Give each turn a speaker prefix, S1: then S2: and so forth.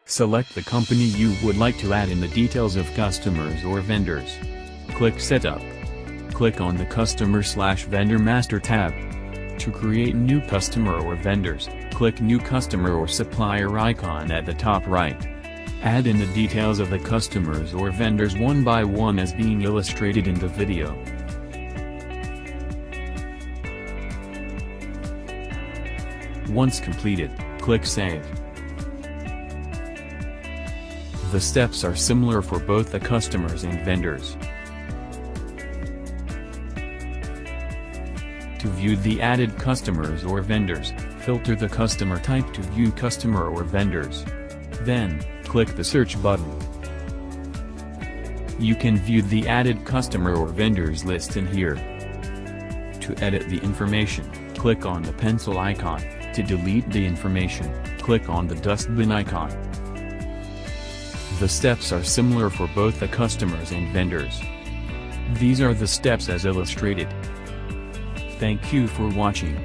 S1: Select the company you would like to add in the details of customers or vendors. Click Setup. Click on the Customer/Vendor Master tab. To create new customer or vendors, click New Customer or Supplier icon at the top right. Add in the details of the customers or vendors one by one as being illustrated in the video. Once completed, click Save. The steps are similar for both the customers and vendors. To view the added customers or vendors, filter the customer type to view customer or vendors. Then, click the search button. You can view the added customer or vendors list in here. To edit the information, click on the pencil icon. To delete the information, click on the dustbin icon. The steps are similar for both the customers and vendors. These are the steps as illustrated. Thank you for watching.